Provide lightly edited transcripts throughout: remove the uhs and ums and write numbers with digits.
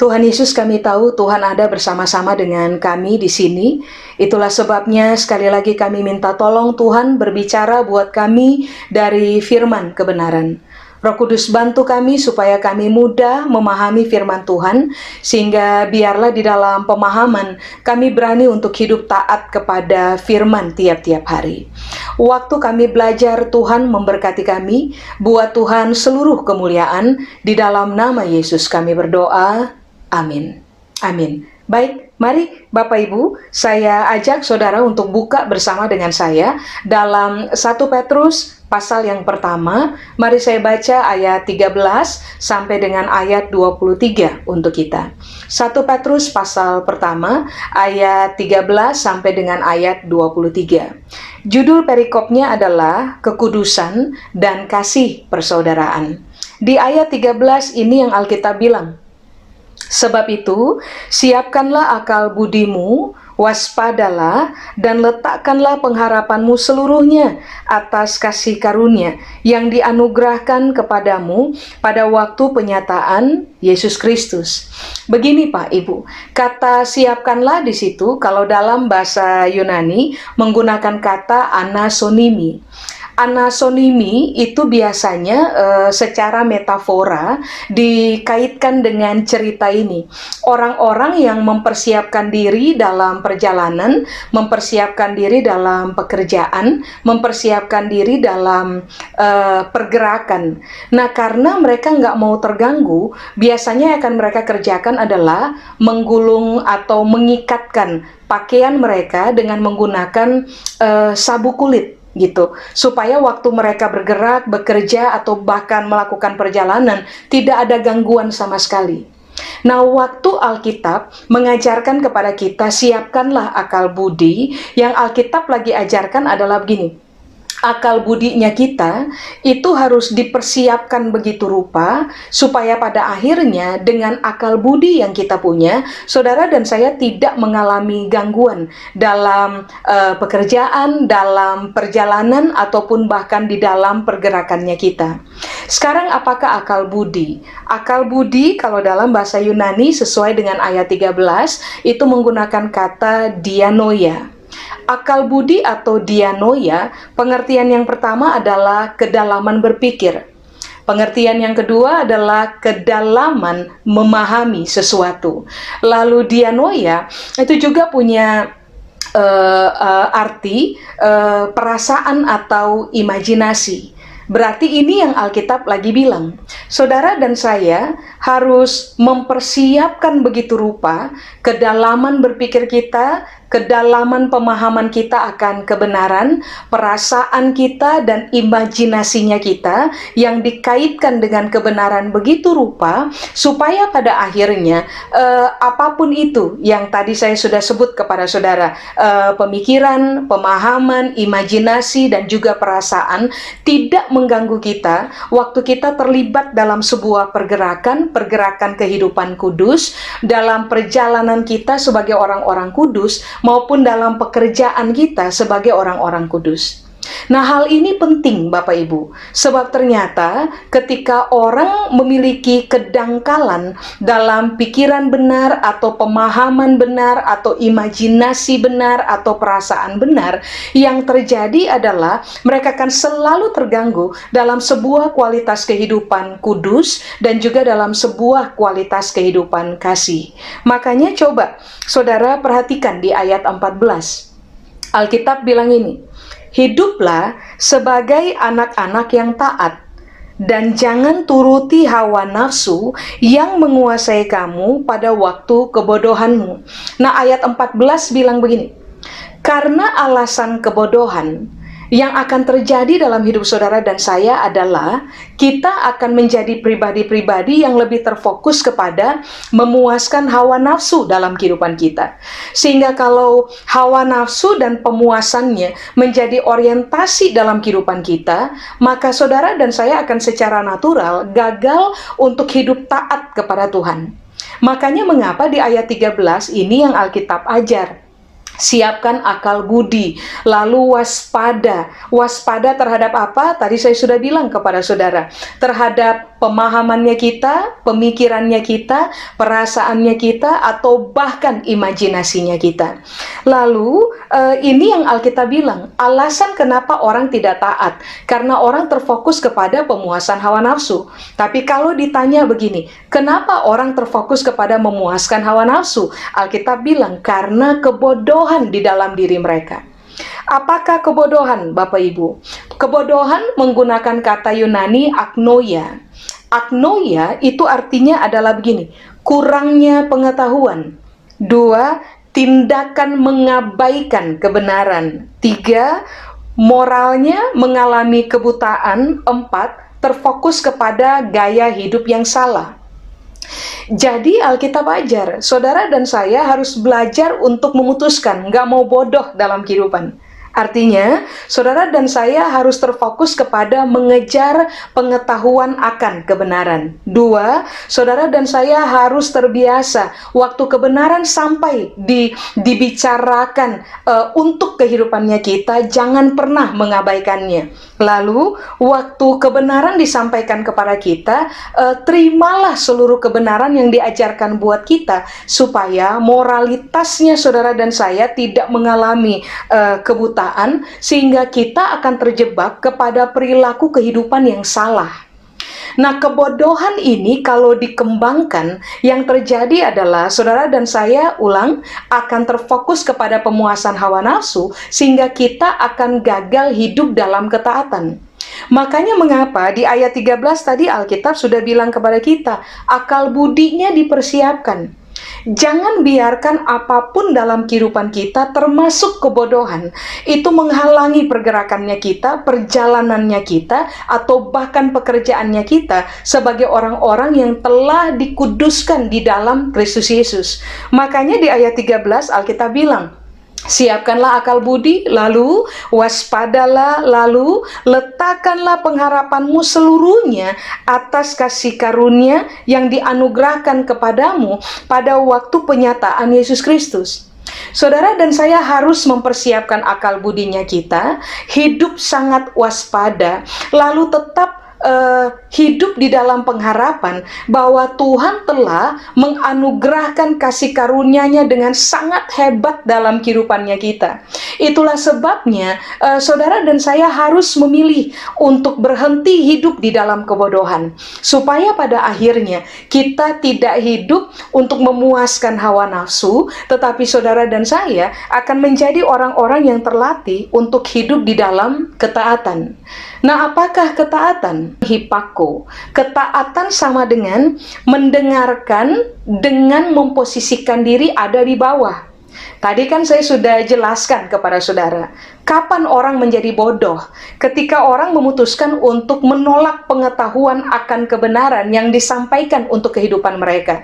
Tuhan Yesus, kami tahu Tuhan ada bersama-sama dengan kami di sini. Itulah sebabnya sekali lagi kami minta tolong Tuhan berbicara buat kami dari firman kebenaran. Roh Kudus, bantu kami supaya kami mudah memahami firman Tuhan, sehingga biarlah di dalam pemahaman kami berani untuk hidup taat kepada firman tiap-tiap hari. Waktu kami belajar, Tuhan memberkati kami. Buat Tuhan seluruh kemuliaan. Di dalam nama Yesus kami berdoa. Amin. Amin. Baik, mari Bapak Ibu, saya ajak saudara untuk buka bersama dengan saya dalam 1 Petrus pasal yang pertama. Mari saya baca ayat 13 sampai dengan ayat 23 untuk kita. 1 Petrus pasal pertama ayat 13 sampai dengan ayat 23. Judul perikopnya adalah kekudusan dan kasih persaudaraan. Di ayat 13 ini yang Alkitab bilang, sebab itu, siapkanlah akal budimu, waspadalah, dan letakkanlah pengharapanmu seluruhnya atas kasih karunia yang dianugerahkan kepadamu pada waktu penyataan Yesus Kristus. Begini Pak Ibu, kata siapkanlah di situ kalau dalam bahasa Yunani menggunakan kata anasonimi. Anasonimi itu biasanya secara metafora dikaitkan dengan cerita ini. Orang-orang yang mempersiapkan diri dalam perjalanan, mempersiapkan diri dalam pekerjaan, mempersiapkan diri dalam pergerakan. Nah, karena mereka nggak mau terganggu, biasanya yang akan mereka kerjakan adalah menggulung atau mengikatkan pakaian mereka dengan menggunakan sabuk kulit, gitu, supaya waktu mereka bergerak, bekerja, atau bahkan melakukan perjalanan tidak ada gangguan sama sekali. Nah, waktu Alkitab mengajarkan kepada kita siapkanlah akal budi, yang Alkitab lagi ajarkan adalah begini. Akal budinya kita itu harus dipersiapkan begitu rupa supaya pada akhirnya dengan akal budi yang kita punya, saudara dan saya tidak mengalami gangguan dalam pekerjaan, dalam perjalanan, ataupun bahkan di dalam pergerakannya kita. Sekarang apakah akal budi? Akal budi kalau dalam bahasa Yunani sesuai dengan ayat 13 itu menggunakan kata dianoia. Akal budi atau dianoia, pengertian yang pertama adalah kedalaman berpikir. Pengertian yang kedua adalah kedalaman memahami sesuatu. Lalu dianoia itu juga punya arti perasaan atau imajinasi. Berarti ini yang Alkitab lagi bilang, saudara dan saya harus mempersiapkan begitu rupa kedalaman berpikir kita, kedalaman pemahaman kita akan kebenaran, perasaan kita dan imajinasinya kita yang dikaitkan dengan kebenaran begitu rupa, supaya pada akhirnya apapun itu yang tadi saya sudah sebut kepada saudara, pemikiran, pemahaman, imajinasi, dan juga perasaan tidak mengganggu kita waktu kita terlibat dalam sebuah pergerakan kehidupan kudus, dalam perjalanan kita sebagai orang-orang kudus, maupun dalam pekerjaan kita sebagai orang-orang kudus. Nah, hal ini penting Bapak Ibu, sebab ternyata ketika orang memiliki kedangkalan dalam pikiran benar atau pemahaman benar atau imajinasi benar atau perasaan benar, yang terjadi adalah mereka akan selalu terganggu dalam sebuah kualitas kehidupan kudus dan juga dalam sebuah kualitas kehidupan kasih. Makanya coba saudara perhatikan di ayat 14. Alkitab bilang ini, hiduplah sebagai anak-anak yang taat, dan jangan turuti hawa nafsu yang menguasai kamu pada waktu kebodohanmu. Nah, ayat 14 bilang begini, karena alasan kebodohan yang akan terjadi dalam hidup saudara dan saya adalah kita akan menjadi pribadi-pribadi yang lebih terfokus kepada memuaskan hawa nafsu dalam kehidupan kita. Sehingga kalau hawa nafsu dan pemuasannya menjadi orientasi dalam kehidupan kita, maka saudara dan saya akan secara natural gagal untuk hidup taat kepada Tuhan. Makanya mengapa di ayat 13 ini yang Alkitab ajar, Siapkan akal budi, lalu waspada. Waspada terhadap apa? Tadi saya sudah bilang kepada saudara, terhadap pemahamannya kita, pemikirannya kita, perasaannya kita, atau bahkan imajinasinya kita. Lalu, ini yang Alkitab bilang, alasan kenapa orang tidak taat, karena orang terfokus kepada pemuasan hawa nafsu. Tapi kalau ditanya begini, kenapa orang terfokus kepada memuaskan hawa nafsu? Alkitab bilang, karena kebodohan di dalam diri mereka. Apakah kebodohan, Bapak Ibu? Kebodohan menggunakan kata Yunani agnoia. Agnoia itu artinya adalah begini, kurangnya pengetahuan. 2, tindakan mengabaikan kebenaran. 3, moralnya mengalami kebutaan. 4, terfokus kepada gaya hidup yang salah. Jadi Alkitab ajar, saudara dan saya harus belajar untuk memutuskan, nggak mau bodoh dalam kehidupan. Artinya, saudara dan saya harus terfokus kepada mengejar pengetahuan akan kebenaran. 2, saudara dan saya harus terbiasa waktu kebenaran sampai dibicarakan untuk kehidupannya kita, jangan pernah mengabaikannya. Lalu, waktu kebenaran disampaikan kepada kita, terimalah seluruh kebenaran yang diajarkan buat kita, supaya moralitasnya saudara dan saya tidak mengalami kebutaan, sehingga kita akan terjebak kepada perilaku kehidupan yang salah. Nah, kebodohan ini kalau dikembangkan, yang terjadi adalah saudara dan saya, akan terfokus kepada pemuasan hawa nafsu, sehingga kita akan gagal hidup dalam ketaatan. Makanya mengapa di ayat 13 tadi Alkitab sudah bilang kepada kita, akal budinya dipersiapkan. Jangan biarkan apapun dalam kehidupan kita, termasuk kebodohan, itu menghalangi pergerakannya kita, perjalanannya kita, atau bahkan pekerjaannya kita sebagai orang-orang yang telah dikuduskan di dalam Kristus Yesus. Makanya di ayat 13 Alkitab bilang, siapkanlah akal budi, lalu waspadalah, lalu letakkanlah pengharapanmu seluruhnya atas kasih karunia yang dianugerahkan kepadamu pada waktu penyataan Yesus Kristus. Saudara dan saya harus mempersiapkan akal budinya kita, hidup sangat waspada, lalu tetap hidup di dalam pengharapan bahwa Tuhan telah menganugerahkan kasih karunia-Nya dengan sangat hebat dalam kehidupannya kita. Itulah sebabnya saudara dan saya harus memilih untuk berhenti hidup di dalam kebodohan, supaya pada akhirnya kita tidak hidup untuk memuaskan hawa nafsu, tetapi saudara dan saya akan menjadi orang-orang yang terlatih untuk hidup di dalam ketaatan. Nah, apakah ketaatan? Hipako. Ketaatan sama dengan mendengarkan dengan memposisikan diri ada di bawah. Tadi kan saya sudah jelaskan kepada saudara, kapan orang menjadi bodoh? Ketika orang memutuskan untuk menolak pengetahuan akan kebenaran yang disampaikan untuk kehidupan mereka.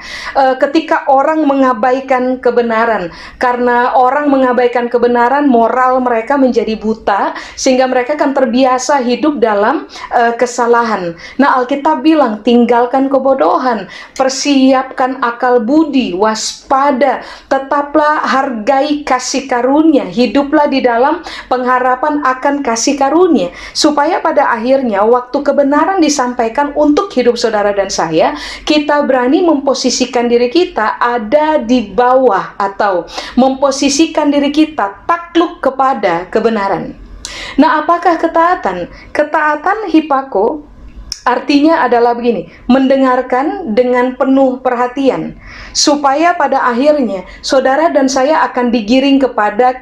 Ketika orang mengabaikan kebenaran, karena orang mengabaikan kebenaran, moral mereka menjadi buta, sehingga mereka akan terbiasa hidup dalam kesalahan. Nah, Alkitab bilang, tinggalkan kebodohan, persiapkan akal budi, waspada, tetaplah hargai kasih karunia, hiduplah di dalam pengharapan akan kasih karunia, supaya pada akhirnya waktu kebenaran disampaikan untuk hidup saudara dan saya, kita berani memposisikan diri kita ada di bawah, atau memposisikan diri kita takluk kepada kebenaran. Nah, apakah ketaatan? Ketaatan hipako artinya adalah begini, mendengarkan dengan penuh perhatian, supaya pada akhirnya saudara dan saya akan digiring kepada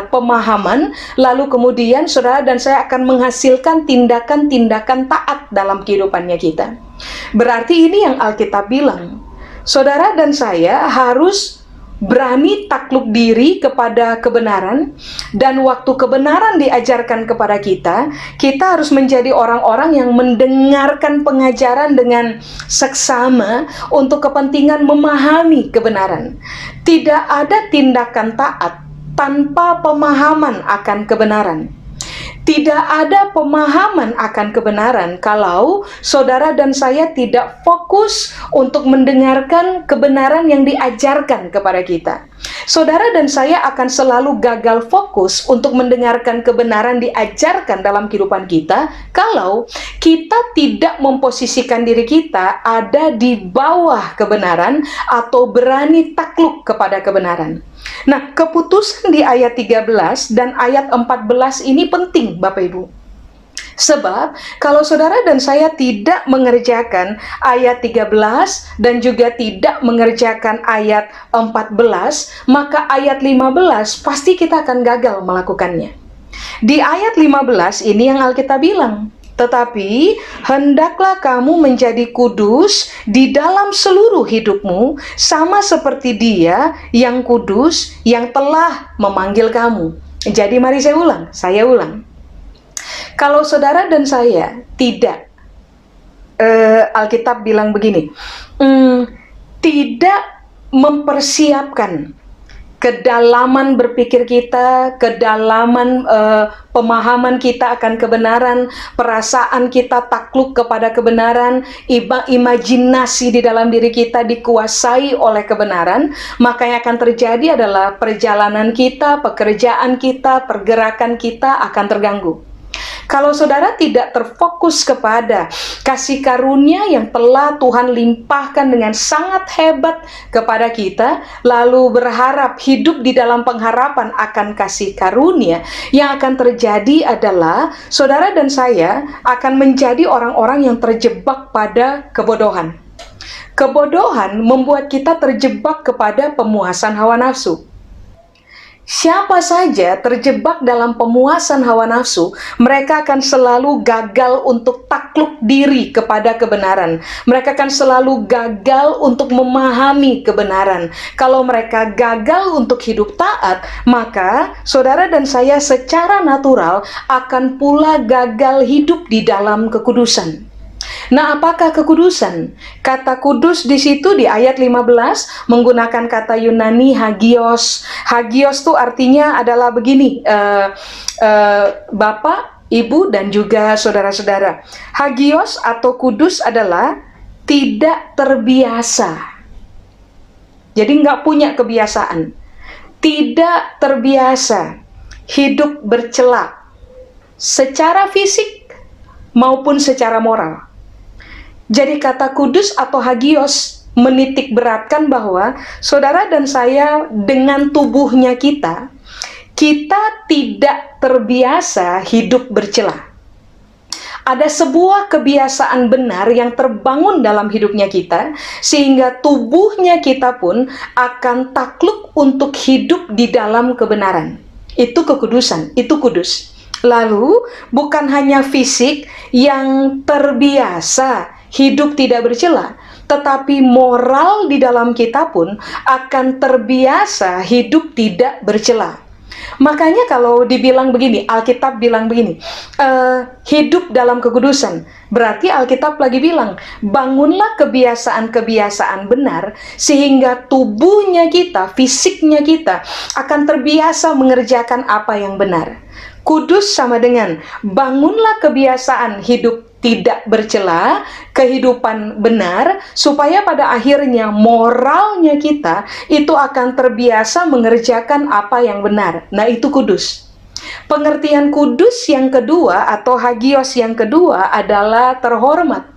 pemahaman, lalu kemudian saudara dan saya akan menghasilkan tindakan-tindakan taat dalam kehidupannya kita. Berarti ini yang Alkitab bilang, saudara dan saya harus berani takluk diri kepada kebenaran, dan waktu kebenaran diajarkan kepada kita, kita harus menjadi orang-orang yang mendengarkan pengajaran dengan seksama untuk kepentingan memahami kebenaran. Tidak ada tindakan taat tanpa pemahaman akan kebenaran. Tidak ada pemahaman akan kebenaran kalau saudara dan saya tidak fokus untuk mendengarkan kebenaran yang diajarkan kepada kita. Saudara dan saya akan selalu gagal fokus untuk mendengarkan kebenaran diajarkan dalam kehidupan kita kalau kita tidak memposisikan diri kita ada di bawah kebenaran atau berani takluk kepada kebenaran. Nah, keputusan di ayat 13 dan ayat 14 ini penting, Bapak Ibu. Sebab, kalau saudara dan saya tidak mengerjakan ayat 13 dan juga tidak mengerjakan ayat 14, maka ayat 15 pasti kita akan gagal melakukannya. Di ayat 15 ini yang Alkitab bilang, tetapi hendaklah kamu menjadi kudus di dalam seluruh hidupmu, sama seperti Dia yang kudus yang telah memanggil kamu. Jadi mari saya ulang. Kalau saudara dan saya tidak, Alkitab bilang begini, tidak mempersiapkan kedalaman berpikir kita, kedalaman pemahaman kita akan kebenaran, perasaan kita takluk kepada kebenaran, imajinasi di dalam diri kita dikuasai oleh kebenaran, maka yang akan terjadi adalah perjalanan kita, pekerjaan kita, pergerakan kita akan terganggu. Kalau saudara tidak terfokus kepada kasih karunia yang telah Tuhan limpahkan dengan sangat hebat kepada kita, lalu berharap hidup di dalam pengharapan akan kasih karunia, yang akan terjadi adalah saudara dan saya akan menjadi orang-orang yang terjebak pada kebodohan. Kebodohan membuat kita terjebak kepada pemuasan hawa nafsu. Siapa saja terjebak dalam pemuasan hawa nafsu, mereka akan selalu gagal untuk takluk diri kepada kebenaran. Mereka akan selalu gagal untuk memahami kebenaran. Kalau mereka gagal untuk hidup taat, maka saudara dan saya secara natural akan pula gagal hidup di dalam kekudusan. Nah, apakah kekudusan? Kata kudus di situ di ayat 15 menggunakan kata Yunani hagios. Hagios itu artinya adalah begini, Bapak, Ibu, dan juga saudara-saudara. Hagios atau kudus adalah tidak terbiasa. Jadi nggak punya kebiasaan. Tidak terbiasa hidup bercela secara fisik maupun secara moral. Jadi kata kudus atau hagios menitik beratkan bahwa saudara dan saya dengan tubuhnya kita tidak terbiasa hidup bercela. Ada sebuah kebiasaan benar yang terbangun dalam hidupnya kita, sehingga tubuhnya kita pun akan takluk untuk hidup di dalam kebenaran. Itu kekudusan, itu kudus. Lalu, bukan hanya fisik yang terbiasa hidup tidak bercela, tetapi moral di dalam kita pun akan terbiasa hidup tidak bercela. Makanya kalau dibilang begini, Alkitab bilang begini, hidup dalam kekudusan, berarti Alkitab lagi bilang, bangunlah kebiasaan-kebiasaan benar, sehingga tubuhnya kita, fisiknya kita, akan terbiasa mengerjakan apa yang benar. Kudus sama dengan bangunlah kebiasaan hidup tidak bercela, kehidupan benar, supaya pada akhirnya moralnya kita itu akan terbiasa mengerjakan apa yang benar. Nah, itu kudus. Pengertian kudus yang kedua atau hagios yang kedua adalah terhormat.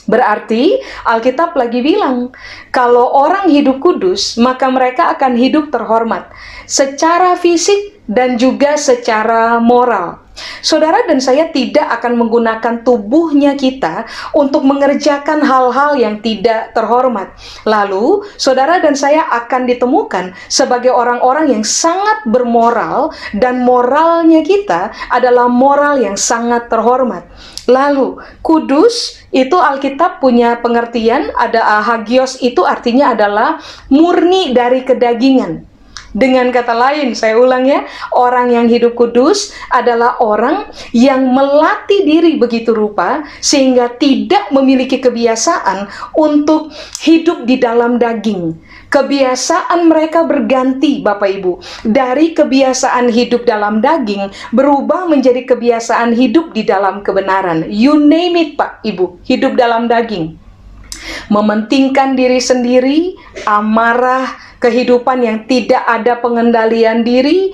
Berarti Alkitab lagi bilang, kalau orang hidup kudus, maka mereka akan hidup terhormat secara fisik dan juga secara moral. Saudara dan saya tidak akan menggunakan tubuhnya kita untuk mengerjakan hal-hal yang tidak terhormat. Lalu, saudara dan saya akan ditemukan sebagai orang-orang yang sangat bermoral, dan moralnya kita adalah moral yang sangat terhormat. Lalu, kudus itu Alkitab punya pengertian, ada hagios itu artinya adalah murni dari kedagingan. Dengan kata lain, saya ulang ya, orang yang hidup kudus adalah orang yang melatih diri begitu rupa sehingga tidak memiliki kebiasaan untuk hidup di dalam daging. Kebiasaan mereka berganti, Bapak Ibu. Dari kebiasaan hidup dalam daging berubah menjadi kebiasaan hidup di dalam kebenaran. You name it, Pak Ibu, hidup dalam daging. Mementingkan diri sendiri, amarah, kehidupan yang tidak ada pengendalian diri,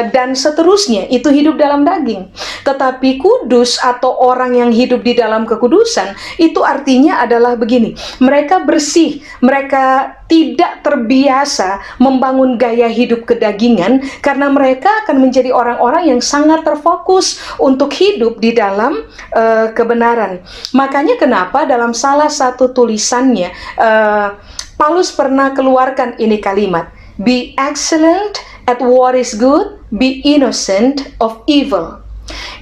dan seterusnya, itu hidup dalam daging. Tetapi kudus atau orang yang hidup di dalam kekudusan, itu artinya adalah begini, mereka bersih, mereka tidak terbiasa membangun gaya hidup kedagingan, karena mereka akan menjadi orang-orang yang sangat terfokus untuk hidup di dalam kebenaran. Makanya kenapa dalam salah satu tulisannya, Paulus pernah keluarkan ini kalimat, be excellent at what is good, be innocent of evil.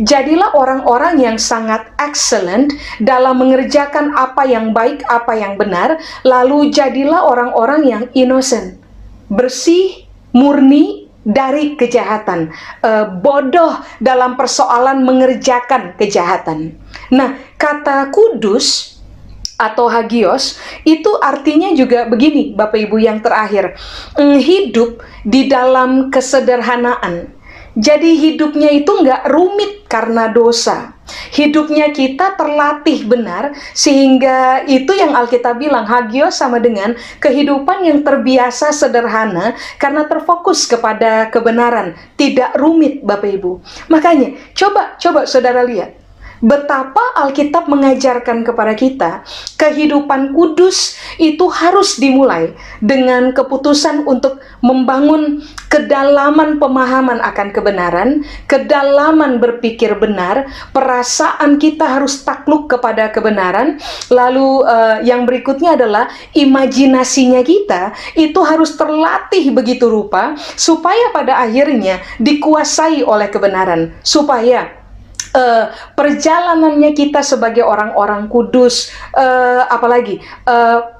Jadilah orang-orang yang sangat excellent dalam mengerjakan apa yang baik, apa yang benar, lalu jadilah orang-orang yang innocent, bersih, murni dari kejahatan, bodoh dalam persoalan mengerjakan kejahatan. Nah, kata kudus atau hagios itu artinya juga begini, Bapak Ibu, yang terakhir, hidup di dalam kesederhanaan. Jadi hidupnya itu nggak rumit karena dosa. Hidupnya kita terlatih benar, sehingga itu yang Alkitab bilang, hagios sama dengan kehidupan yang terbiasa sederhana karena terfokus kepada kebenaran, tidak rumit, Bapak Ibu. Makanya coba saudara lihat betapa Alkitab mengajarkan kepada kita, kehidupan kudus itu harus dimulai dengan keputusan untuk membangun kedalaman pemahaman akan kebenaran, kedalaman berpikir benar, perasaan kita harus takluk kepada kebenaran, lalu yang berikutnya adalah imajinasinya kita itu harus terlatih begitu rupa, supaya pada akhirnya dikuasai oleh kebenaran, supaya perjalanannya kita sebagai orang-orang kudus, apalagi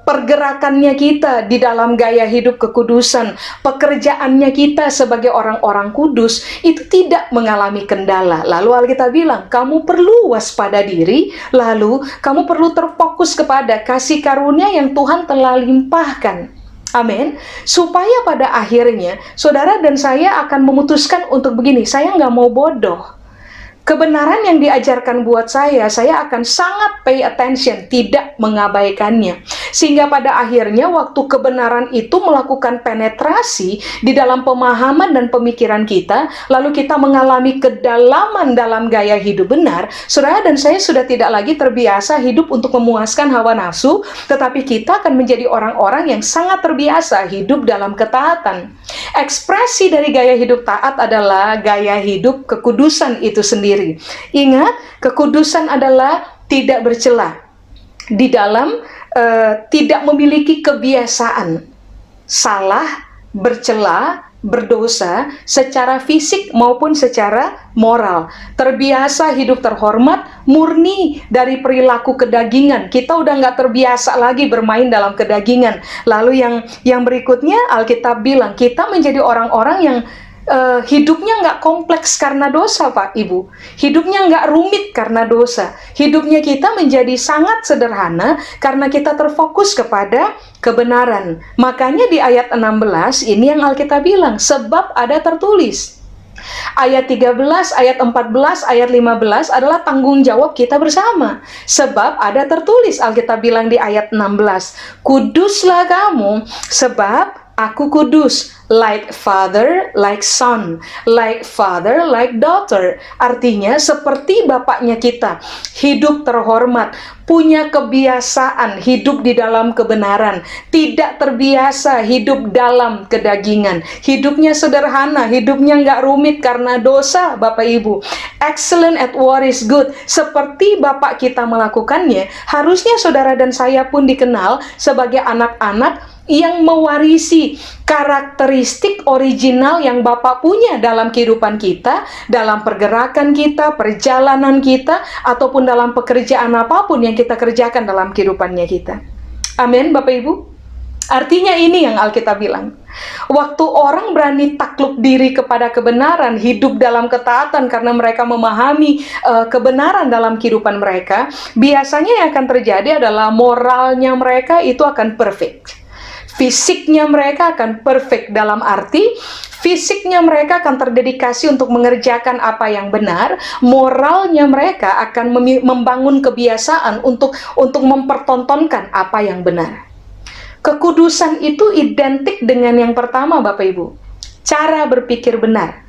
pergerakannya kita di dalam gaya hidup kekudusan, pekerjaannya kita sebagai orang-orang kudus itu tidak mengalami kendala. Lalu Alkitab bilang, kamu perlu waspada diri, lalu kamu perlu terfokus kepada kasih karunia yang Tuhan telah limpahkan. Amin. Supaya pada akhirnya saudara dan saya akan memutuskan untuk begini, saya nggak mau bodoh. Kebenaran yang diajarkan buat saya akan sangat pay attention, tidak mengabaikannya. Sehingga pada akhirnya waktu kebenaran itu melakukan penetrasi di dalam pemahaman dan pemikiran kita, lalu kita mengalami kedalaman dalam gaya hidup benar, saudara dan saya sudah tidak lagi terbiasa hidup untuk memuaskan hawa nafsu, tetapi kita akan menjadi orang-orang yang sangat terbiasa hidup dalam ketaatan. Ekspresi dari gaya hidup taat adalah gaya hidup kekudusan itu sendiri. Ingat, kekudusan adalah tidak bercela di dalam tidak memiliki kebiasaan salah, bercela, berdosa secara fisik maupun secara moral. Terbiasa hidup terhormat, murni dari perilaku kedagingan. Kita udah nggak terbiasa lagi bermain dalam kedagingan. Lalu yang berikutnya Alkitab bilang kita menjadi orang-orang yang hidupnya nggak kompleks karena dosa, Pak Ibu. Hidupnya nggak rumit karena dosa. Hidupnya kita menjadi sangat sederhana karena kita terfokus kepada kebenaran. Makanya di ayat 16 ini yang Alkitab bilang, sebab ada tertulis. Ayat 13, ayat 14, ayat 15 adalah tanggung jawab kita bersama. Sebab ada tertulis, Alkitab bilang di ayat 16, kuduslah kamu sebab aku kudus, like father, like son, like father, like daughter. Artinya seperti bapaknya kita, hidup terhormat, punya kebiasaan hidup di dalam kebenaran, tidak terbiasa hidup dalam kedagingan, hidupnya sederhana, hidupnya nggak rumit karena dosa, Bapak Ibu. Excellent at what is good, seperti Bapak kita melakukannya, harusnya saudara dan saya pun dikenal sebagai anak-anak yang mewarisi karakteristik original yang Bapak punya dalam kehidupan kita, dalam pergerakan kita, perjalanan kita, ataupun dalam pekerjaan apapun yang kita kerjakan dalam kehidupannya kita. Amin, Bapak Ibu. Artinya ini yang Alkitab bilang. Waktu orang berani takluk diri kepada kebenaran, hidup dalam ketaatan karena mereka memahami kebenaran dalam kehidupan mereka, biasanya yang akan terjadi adalah moralnya mereka itu akan perfect. Fisiknya mereka akan perfect, dalam arti fisiknya mereka akan terdedikasi untuk mengerjakan apa yang benar, moralnya mereka akan membangun kebiasaan untuk mempertontonkan apa yang benar. Kekudusan itu identik dengan yang pertama, Bapak Ibu, cara berpikir benar.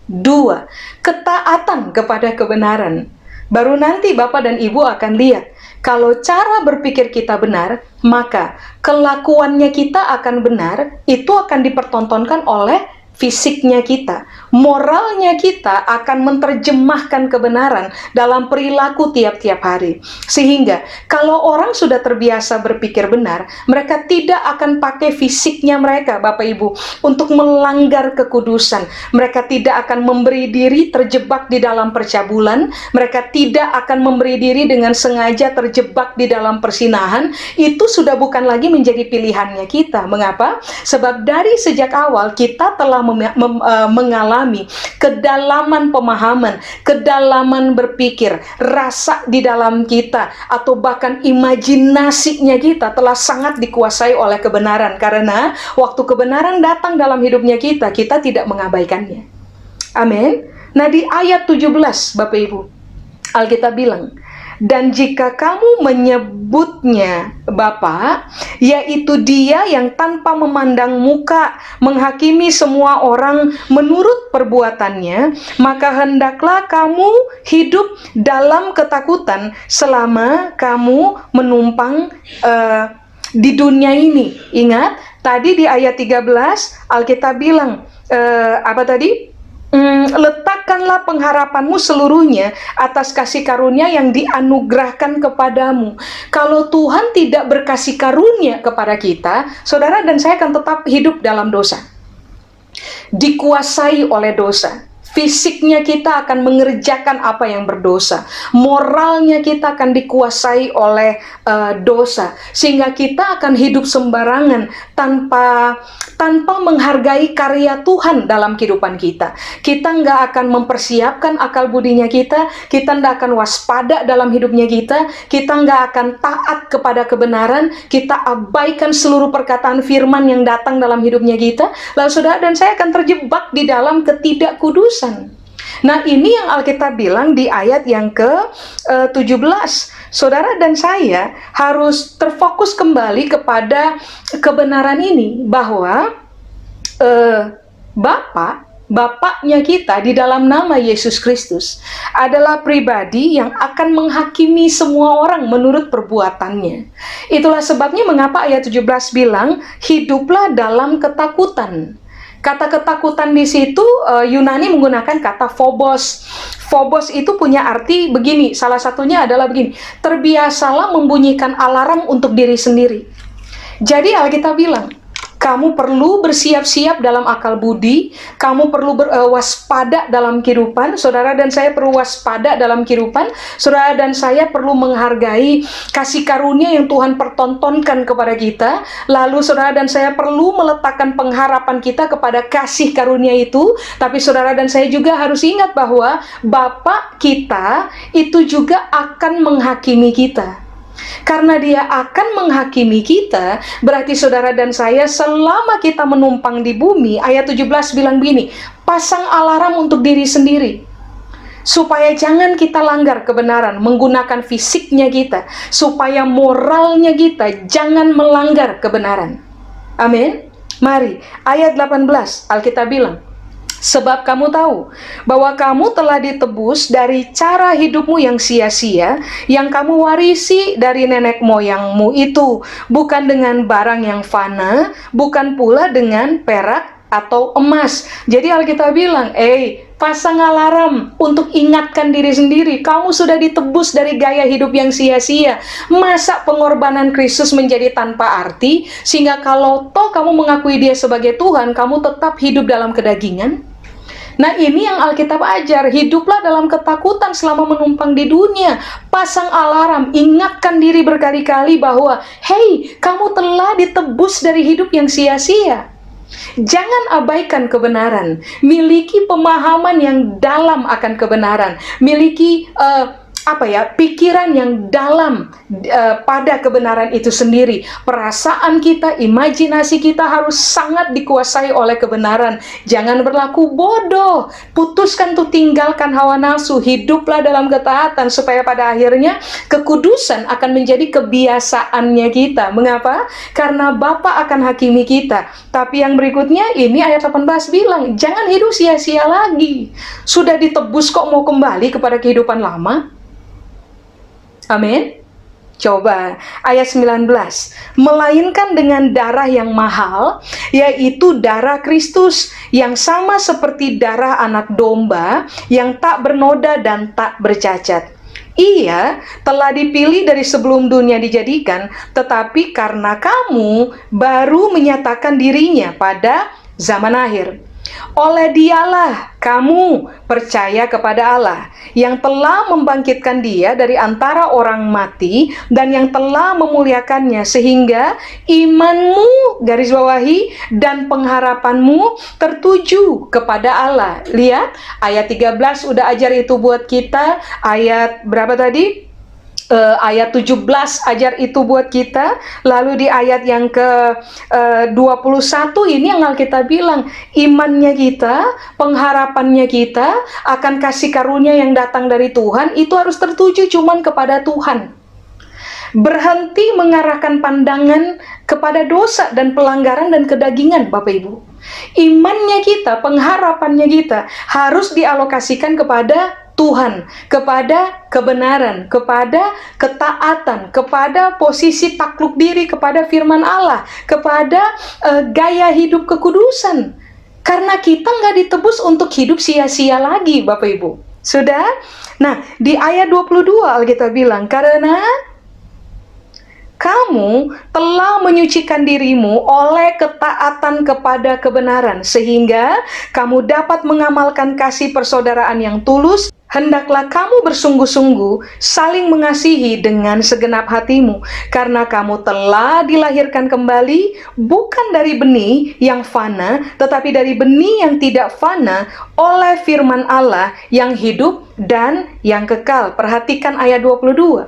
2, ketaatan kepada kebenaran. Baru nanti Bapak dan Ibu akan lihat, kalau cara berpikir kita benar, maka kelakuannya kita akan benar, itu akan dipertontonkan oleh fisiknya kita. Moralnya kita akan menerjemahkan kebenaran dalam perilaku tiap-tiap hari. Sehingga kalau orang sudah terbiasa berpikir benar, mereka tidak akan pakai fisiknya mereka, Bapak Ibu, untuk melanggar kekudusan. Mereka tidak akan memberi diri terjebak di dalam percabulan. Mereka tidak akan memberi diri dengan sengaja terjebak di dalam persinahan. Itu sudah bukan lagi menjadi pilihannya kita. Mengapa? Sebab dari sejak awal kita telah mengalami kedalaman pemahaman, kedalaman berpikir, rasa di dalam kita, atau bahkan imajinasinya kita telah sangat dikuasai oleh kebenaran. Karena waktu kebenaran datang dalam hidupnya kita, kita tidak mengabaikannya. Amin. Nah, di ayat 17, Bapak Ibu, Alkitab bilang, dan jika kamu menyebutnya Bapa, yaitu Dia yang tanpa memandang muka menghakimi semua orang menurut perbuatannya, maka hendaklah kamu hidup dalam ketakutan selama kamu menumpang di dunia ini. Ingat, tadi di ayat 13 Alkitab bilang, apa tadi? Letakkanlah pengharapanmu seluruhnya atas kasih karunia yang dianugerahkan kepadamu. Kalau Tuhan tidak berkasih karunia kepada kita, saudara dan saya akan tetap hidup dalam dosa, dikuasai oleh dosa. Fisiknya kita akan mengerjakan apa yang berdosa. Moralnya kita akan dikuasai oleh dosa. Sehingga kita akan hidup sembarangan tanpa menghargai karya Tuhan dalam kehidupan kita. Kita nggak akan mempersiapkan akal budinya kita. Kita nggak akan waspada dalam hidupnya kita. Kita nggak akan taat kepada kebenaran. Kita abaikan seluruh perkataan firman yang datang dalam hidupnya kita. Lalu saudara dan saya akan terjebak di dalam ketidakkudusan. Nah, ini yang Alkitab bilang di ayat yang ke-17. Saudara dan saya harus terfokus kembali kepada kebenaran ini, bahwa Bapaknya kita di dalam nama Yesus Kristus adalah pribadi yang akan menghakimi semua orang menurut perbuatannya. Itulah sebabnya mengapa ayat 17 bilang, hiduplah dalam ketakutan. Kata ketakutan di situ Yunani menggunakan kata phobos. Phobos itu punya arti begini, salah satunya adalah begini, terbiasalah membunyikan alarm untuk diri sendiri. Jadi Alkitab bilang, kamu perlu bersiap-siap dalam akal budi, kamu perlu waspada dalam kehidupan, saudara dan saya perlu waspada dalam kehidupan, saudara dan saya perlu menghargai kasih karunia yang Tuhan pertontonkan kepada kita, lalu saudara dan saya perlu meletakkan pengharapan kita kepada kasih karunia itu, tapi saudara dan saya juga harus ingat bahwa Bapa kita itu juga akan menghakimi kita. Karena Dia akan menghakimi kita, berarti saudara dan saya selama kita menumpang di bumi, ayat 17 bilang begini, pasang alarm untuk diri sendiri, supaya jangan kita langgar kebenaran, menggunakan fisiknya kita, supaya moralnya kita jangan melanggar kebenaran. Amin. Mari, ayat 18 Alkitab bilang, sebab kamu tahu bahwa kamu telah ditebus dari cara hidupmu yang sia-sia, yang kamu warisi dari nenek moyangmu itu, bukan dengan barang yang fana, bukan pula dengan perak atau emas. Jadi Alkitab bilang, pasang alarm untuk ingatkan diri sendiri, kamu sudah ditebus dari gaya hidup yang sia-sia. Masa pengorbanan Kristus menjadi tanpa arti, sehingga kalau toh kamu mengakui Dia sebagai Tuhan, kamu tetap hidup dalam kedagingan? Nah, ini yang Alkitab ajar. Hiduplah dalam ketakutan selama menumpang di dunia. Pasang alarm, ingatkan diri berkali-kali bahwa, hey, kamu telah ditebus dari hidup yang sia-sia. Jangan abaikan kebenaran. Miliki pemahaman yang dalam akan kebenaran. Miliki pikiran yang dalam pada kebenaran itu sendiri. Perasaan kita, imajinasi kita harus sangat dikuasai oleh kebenaran. Jangan berlaku bodoh. Putuskan untuk tinggalkan hawa nafsu. Hiduplah dalam ketaatan supaya pada akhirnya kekudusan akan menjadi kebiasaannya kita. Mengapa? Karena Bapa akan hakimi kita. Tapi yang berikutnya ini ayat 18 bilang, jangan hidup sia-sia lagi. Sudah ditebus kok mau kembali kepada kehidupan lama? Amin. Coba ayat 19. Melainkan dengan darah yang mahal, yaitu darah Kristus, yang sama seperti darah anak domba, yang tak bernoda dan tak bercacat. Ia telah dipilih dari sebelum dunia dijadikan, tetapi karena kamu baru menyatakan dirinya pada zaman akhir. Oleh Dialah kamu percaya kepada Allah yang telah membangkitkan Dia dari antara orang mati dan yang telah memuliakannya, sehingga imanmu, garis bawahi, dan pengharapanmu tertuju kepada Allah. Lihat, ayat 13 udah ajar itu buat kita. Ayat berapa tadi? Ayat 17 ajar itu buat kita. Lalu di ayat yang ke 21 ini yang Alkitab bilang, imannya kita, pengharapannya kita akan kasih karunia yang datang dari Tuhan itu harus tertuju cuman kepada Tuhan. Berhenti mengarahkan pandangan kepada dosa dan pelanggaran dan kedagingan, Bapak Ibu. Imannya kita, pengharapannya kita harus dialokasikan kepada Tuhan, kepada kebenaran, kepada ketaatan, kepada posisi takluk diri, kepada firman Allah, kepada gaya hidup kekudusan. Karena kita nggak ditebus untuk hidup sia-sia lagi, Bapak Ibu. Sudah? Nah, di ayat 22 Alkitab bilang, karena kamu telah menyucikan dirimu oleh ketaatan kepada kebenaran, sehingga kamu dapat mengamalkan kasih persaudaraan yang tulus. Hendaklah kamu bersungguh-sungguh saling mengasihi dengan segenap hatimu, karena kamu telah dilahirkan kembali bukan dari benih yang fana, tetapi dari benih yang tidak fana oleh firman Allah yang hidup dan yang kekal. Perhatikan ayat 22.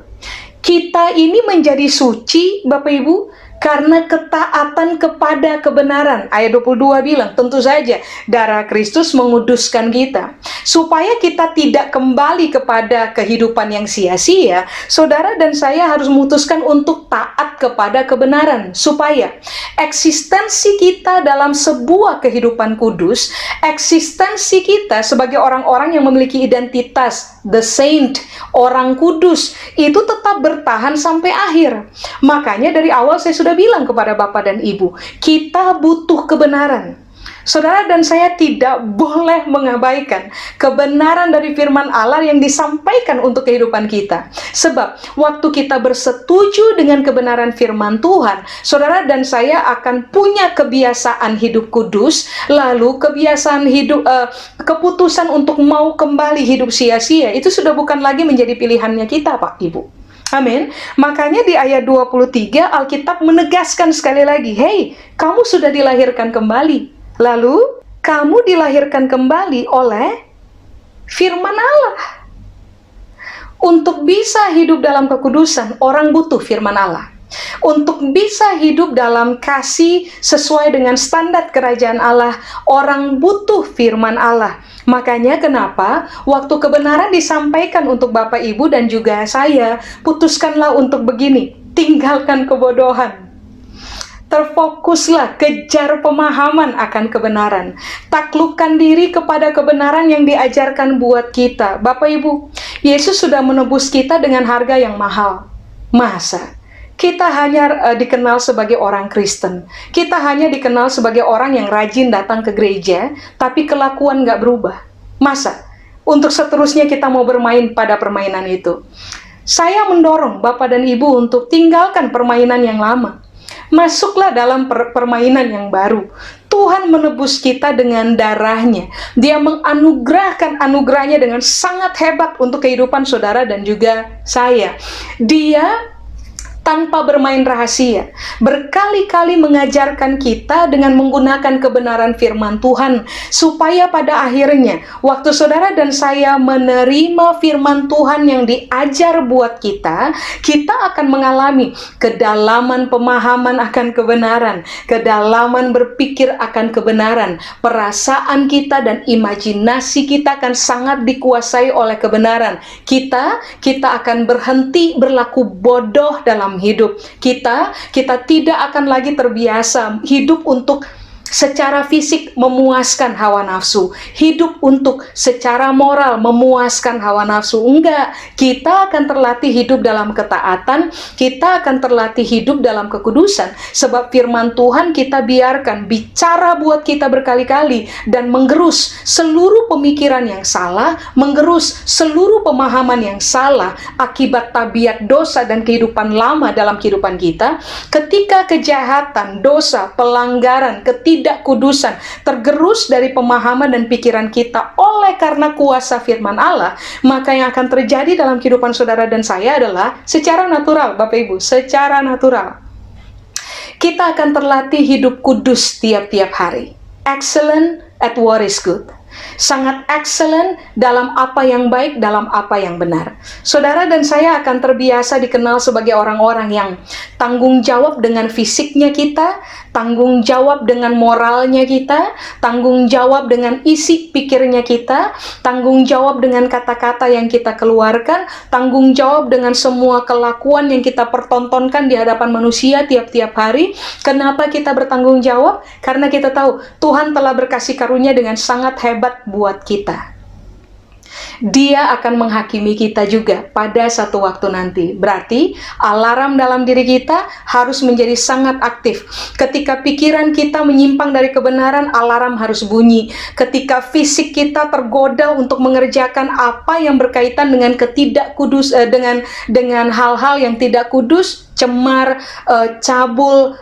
Kita ini menjadi suci, Bapak Ibu, karena ketaatan kepada kebenaran. Ayat 22 bilang, tentu saja darah Kristus menguduskan kita. Supaya kita tidak kembali kepada kehidupan yang sia-sia, saudara dan saya harus memutuskan untuk taat kepada kebenaran. Supaya eksistensi kita dalam sebuah kehidupan kudus, eksistensi kita sebagai orang-orang yang memiliki identitas, the saint, orang kudus, itu tetap bertahan sampai akhir. Makanya dari awal saya sudah bilang kepada Bapak dan Ibu, kita butuh kebenaran. Saudara dan saya tidak boleh mengabaikan kebenaran dari firman Allah yang disampaikan untuk kehidupan kita. Sebab waktu kita bersetuju dengan kebenaran firman Tuhan, saudara dan saya akan punya kebiasaan hidup kudus, lalu kebiasaan hidup, keputusan untuk mau kembali hidup sia-sia, itu sudah bukan lagi menjadi pilihannya kita, Pak Ibu. Amin. Makanya di ayat 23 Alkitab menegaskan sekali lagi, hey, kamu sudah dilahirkan kembali. Lalu kamu dilahirkan kembali oleh firman Allah. Untuk bisa hidup dalam kekudusan, orang butuh firman Allah. Untuk bisa hidup dalam kasih sesuai dengan standar kerajaan Allah, orang butuh firman Allah. Makanya kenapa waktu kebenaran disampaikan untuk Bapak Ibu dan juga saya, putuskanlah untuk begini, tinggalkan kebodohan. Terfokuslah, kejar pemahaman akan kebenaran. Taklukkan diri kepada kebenaran yang diajarkan buat kita. Bapak Ibu, Yesus sudah menebus kita dengan harga yang mahal. Masa kita hanya dikenal sebagai orang Kristen, kita hanya dikenal sebagai orang yang rajin datang ke gereja, tapi kelakuan nggak berubah? Masa untuk seterusnya kita mau bermain pada permainan itu? Saya mendorong Bapak dan Ibu untuk tinggalkan permainan yang lama. Masuklah dalam permainan yang baru. Tuhan menebus kita dengan darahnya. Dia menganugerahkan anugerahnya dengan sangat hebat untuk kehidupan saudara dan juga saya. Dia tanpa bermain rahasia, berkali-kali mengajarkan kita dengan menggunakan kebenaran firman Tuhan, supaya pada akhirnya, waktu saudara dan saya menerima firman Tuhan yang diajar buat kita, kita akan mengalami kedalaman pemahaman akan kebenaran, kedalaman berpikir akan kebenaran, perasaan kita dan imajinasi kita akan sangat dikuasai oleh kebenaran. Kita akan berhenti berlaku bodoh dalam hidup. Kita tidak akan lagi terbiasa hidup untuk secara fisik memuaskan hawa nafsu, hidup untuk secara moral memuaskan hawa nafsu. Enggak, kita akan terlatih hidup dalam ketaatan, kita akan terlatih hidup dalam kekudusan, sebab firman Tuhan kita biarkan bicara buat kita berkali-kali dan menggerus seluruh pemikiran yang salah, menggerus seluruh pemahaman yang salah akibat tabiat dosa dan kehidupan lama dalam kehidupan kita. Ketika kejahatan, dosa, pelanggaran, ketidakkudusan tergerus dari pemahaman dan pikiran kita oleh karena kuasa firman Allah, maka yang akan terjadi dalam kehidupan saudara dan saya adalah secara natural, Bapak Ibu, secara natural kita akan terlatih hidup kudus tiap-tiap hari. Excellent at what is good. Sangat excellent dalam apa yang baik, dalam apa yang benar. Saudara dan saya akan terbiasa dikenal sebagai orang-orang yang tanggung jawab dengan fisiknya kita, tanggung jawab dengan moralnya kita, tanggung jawab dengan isi pikirnya kita, tanggung jawab dengan kata-kata yang kita keluarkan, tanggung jawab dengan semua kelakuan yang kita pertontonkan di hadapan manusia tiap-tiap hari. Kenapa kita bertanggung jawab? Karena kita tahu Tuhan telah berkasih karunia dengan sangat hebat buat kita. Dia akan menghakimi kita juga pada satu waktu nanti. Berarti alarm dalam diri kita harus menjadi sangat aktif. Ketika pikiran kita menyimpang dari kebenaran, alarm harus bunyi. Ketika fisik kita tergoda untuk mengerjakan apa yang berkaitan dengan ketidakkudus, dengan hal-hal yang tidak kudus, cemar, cabul,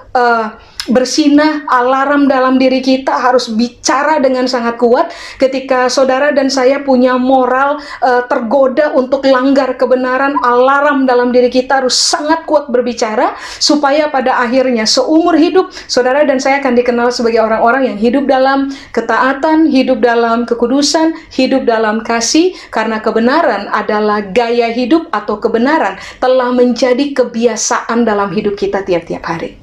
bersinah, alarm dalam diri kita harus bicara dengan sangat kuat. Ketika saudara dan saya punya moral tergoda untuk langgar kebenaran, alarm dalam diri kita harus sangat kuat berbicara, supaya pada akhirnya seumur hidup saudara dan saya akan dikenal sebagai orang-orang yang hidup dalam ketaatan, hidup dalam kekudusan, hidup dalam kasih, karena kebenaran adalah gaya hidup atau kebenaran telah menjadi kebiasaan dalam hidup kita tiap-tiap hari.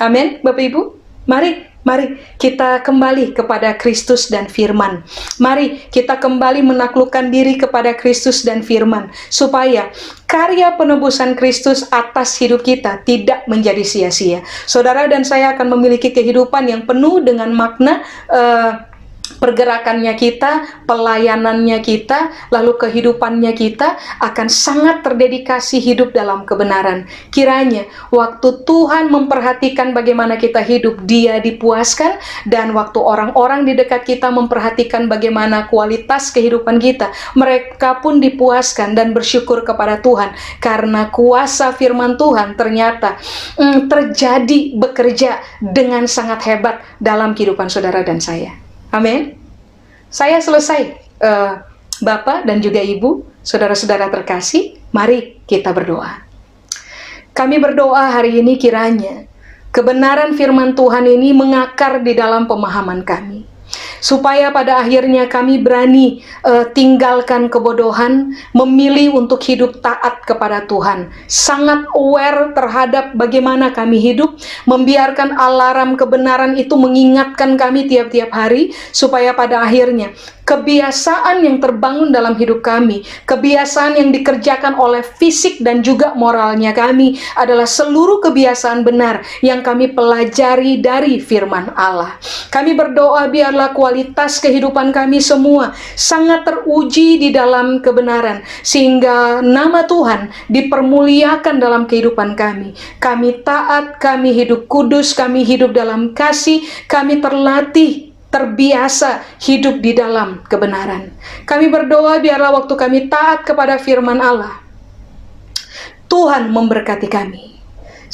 Amin, Bapak Ibu. Mari kita kembali kepada Kristus dan firman. Mari kita kembali menaklukkan diri kepada Kristus dan firman, supaya karya penebusan Kristus atas hidup kita tidak menjadi sia-sia. Saudara dan saya akan memiliki kehidupan yang penuh dengan makna, pergerakannya kita, pelayanannya kita, lalu kehidupannya kita akan sangat terdedikasi hidup dalam kebenaran. Kiranya waktu Tuhan memperhatikan bagaimana kita hidup, Dia dipuaskan, dan waktu orang-orang di dekat kita memperhatikan bagaimana kualitas kehidupan kita, mereka pun dipuaskan dan bersyukur kepada Tuhan, karena kuasa firman Tuhan ternyata terjadi, bekerja dengan sangat hebat dalam kehidupan saudara dan saya. Amin. Saya selesai, Bapak dan juga Ibu, saudara-saudara terkasih, mari kita berdoa. Kami berdoa hari ini kiranya kebenaran firman Tuhan ini mengakar di dalam pemahaman kami, supaya pada akhirnya kami berani tinggalkan kebodohan, memilih untuk hidup taat kepada Tuhan, sangat aware terhadap bagaimana kami hidup, membiarkan alarm kebenaran itu mengingatkan kami tiap-tiap hari, supaya pada akhirnya kebiasaan yang terbangun dalam hidup kami, kebiasaan yang dikerjakan oleh fisik dan juga moralnya kami adalah seluruh kebiasaan benar yang kami pelajari dari firman Allah. Kami berdoa biarlah kualitas kehidupan kami semua sangat teruji di dalam kebenaran, sehingga nama Tuhan dipermuliakan dalam kehidupan kami. Kami taat, kami hidup kudus, kami hidup dalam kasih, kami terlatih, terbiasa hidup di dalam kebenaran. Kami berdoa biarlah waktu kami taat kepada firman Allah, Tuhan memberkati kami,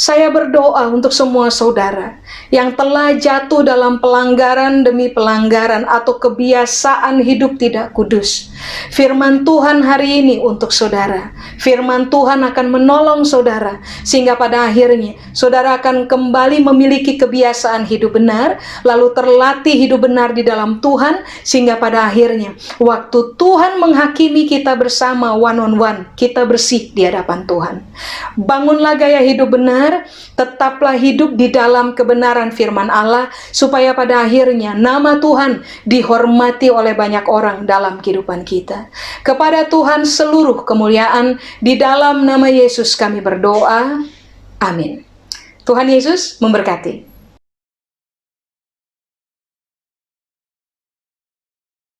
Saya berdoa untuk semua saudara yang telah jatuh dalam pelanggaran demi pelanggaran atau kebiasaan hidup tidak kudus. Firman Tuhan hari ini untuk saudara. Firman Tuhan akan menolong saudara, sehingga pada akhirnya saudara akan kembali memiliki kebiasaan hidup benar, lalu terlatih hidup benar di dalam Tuhan, sehingga pada akhirnya waktu Tuhan menghakimi kita bersama one on one, kita bersih di hadapan Tuhan. Bangunlah gaya hidup benar, tetaplah hidup di dalam kebenaran firman Allah, supaya pada akhirnya nama Tuhan dihormati oleh banyak orang dalam kehidupan kita. Kepada Tuhan seluruh kemuliaan, di dalam nama Yesus kami berdoa. Amin. Tuhan Yesus memberkati.